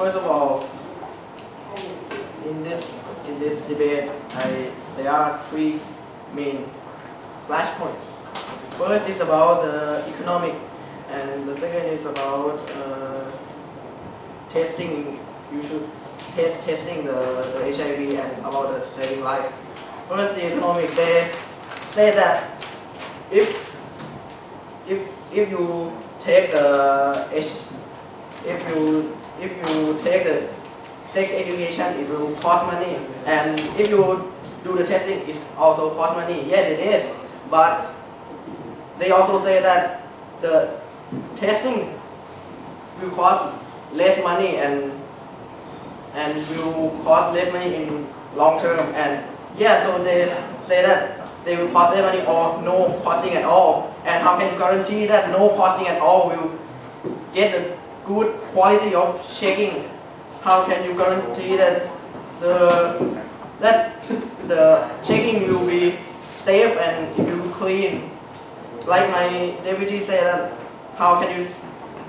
first of all, in this debate, there are three main flashpoints. First is about the economic, and the second is about testing. You should testing the HIV and about the saving life. First, the economic. They say that if you take the if you take the sex education, it will cost money, and if you do the testing, it also costs money. Yes, it is, but they also say that the testing will cost less money and will cost less money in long term. And yeah, so they say that they will cost less money or no costing at all. And how can you guarantee that no costing at all will get the good quality of checking? How can you guarantee that the checking will be safe and it will be clean? Like my deputy said, that how can you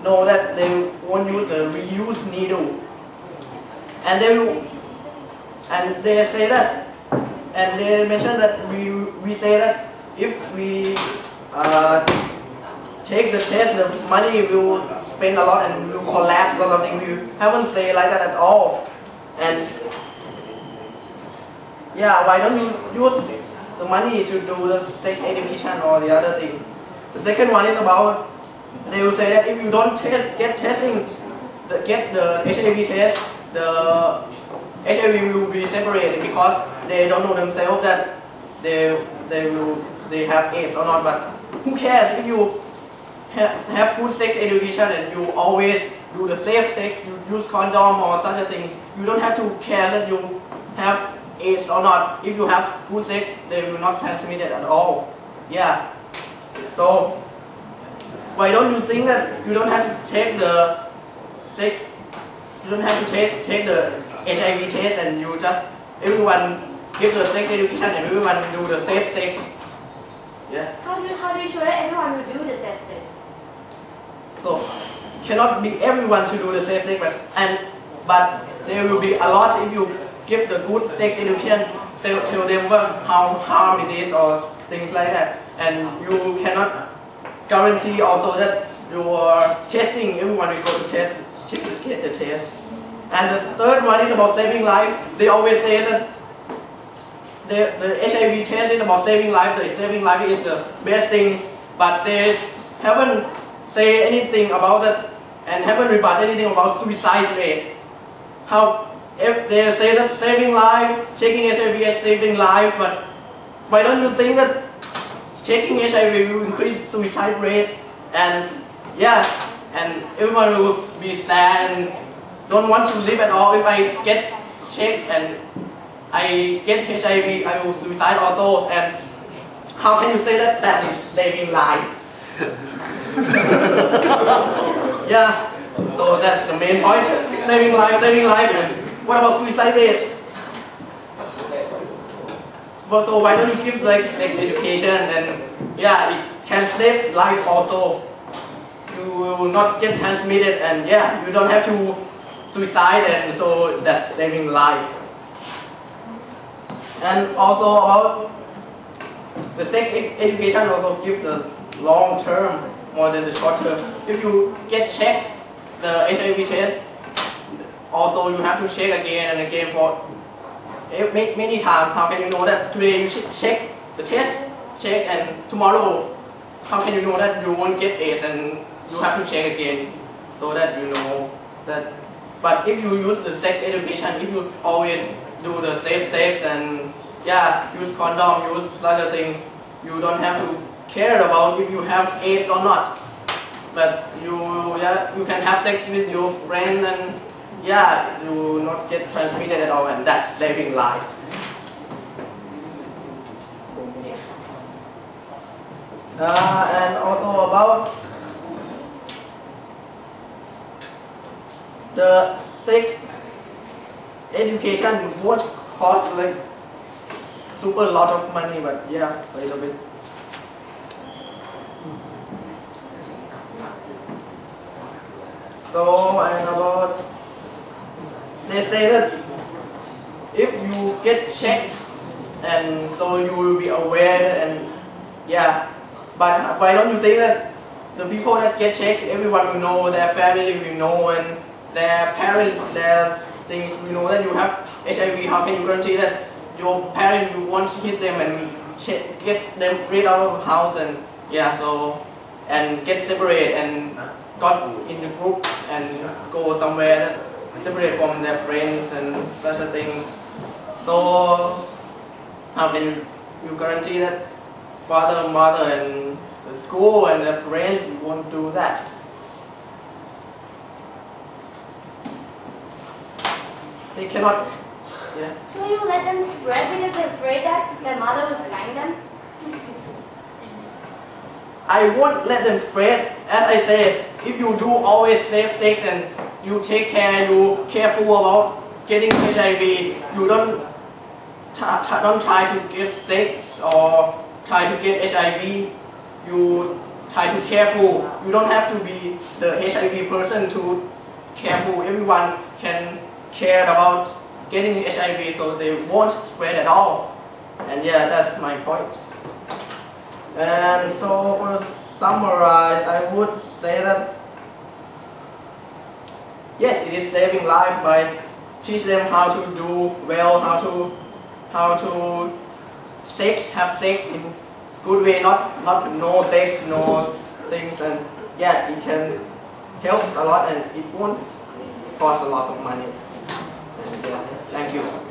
know that they won't use the reused needle? And they say that, and they mention that we say that if we take the test, the money will spend a lot and will collapse a lot of things. We haven't said like that at all. And yeah, why don't you use the money to do the sex education or the other thing? The second one is about, they will say that if you don't get testing, get the HIV test, the HIV will be separated because they don't know themselves that they have AIDS or not. But who cares if you have good sex education and you always do the safe sex, you use condom or such a things. You don't have to care that you have AIDS or not. If you have good sex, they will not transmit it at all. Yeah. So why don't you think that you don't have to take the sex? You don't have to take the HIV test and you just everyone give the sex education and everyone do the safe sex. Yeah. How do you show that everyone will do the safe sex? So cannot be everyone to do the safe sex, but there will be a lot if you give the good sex education, tell them how harm it is or things like that, and you cannot guarantee also that you are testing. Everyone will go to test, get the test. And the third one is about saving life. They always say that the HIV test is about saving life. The saving life is the best thing, but they haven't say anything about that and haven't rebutted anything about suicide rate. How if they say that saving life, checking HIV is saving life, but why don't you think that checking HIV will increase suicide rate? And yeah, and everyone will be sad and don't want to live at all. If I get checked and I get HIV, I will suicide also. And how can you say that that is saving life? Yeah, so that's the main point. Saving life, saving life. And what about suicide rate? But so why don't you give like sex education, and yeah, it can save life also. You will not get transmitted, and yeah, you don't have to suicide, and so that's saving life. And also about the sex education also give the long term more than the short term. If you get checked the HIV test, also you have to check again and again for many times. How can you know that today you should check the test, check, and tomorrow how can you know that you won't get AIDS and you have to check again, so that you know that. But if you use the sex education, if you always do the safe sex and yeah, use condom, use other things, you don't have to care about if you have AIDS or not. But you can have sex with your friend and yeah, you will not get transmitted at all, and that's saving life. And also about the sex education won't cost like super lot of money, but yeah, a little bit. So and about they say that if you get checked, and so you will be aware, and yeah, but why don't you think that the people that get checked, everyone will know, their family will know, and their parents, their things will know that you have HIV. How can you guarantee that your parents will want to hit them and get them rid out of the house, and yeah, so, and get separate and got in the group and go somewhere separate from their friends and such a thing. So how can you guarantee that father, mother, and the school and their friends won't do that? They cannot. Yeah. So you let them spread because they're afraid that their mother will spank them? I won't let them spread. As I said, if you do always safe sex and you take care, you careful about getting HIV, you don't try to get sex or try to get HIV, you try to careful. You don't have to be the HIV person to careful. Everyone can care about getting HIV, so they won't spread at all. And yeah, that's my point. And so for summarize, I would say that yes, it is saving lives by teach them how to do well, how to have sex in good way, not no sex, no things, and yeah, it can help a lot and it won't cost a lot of money. And yeah, thank you.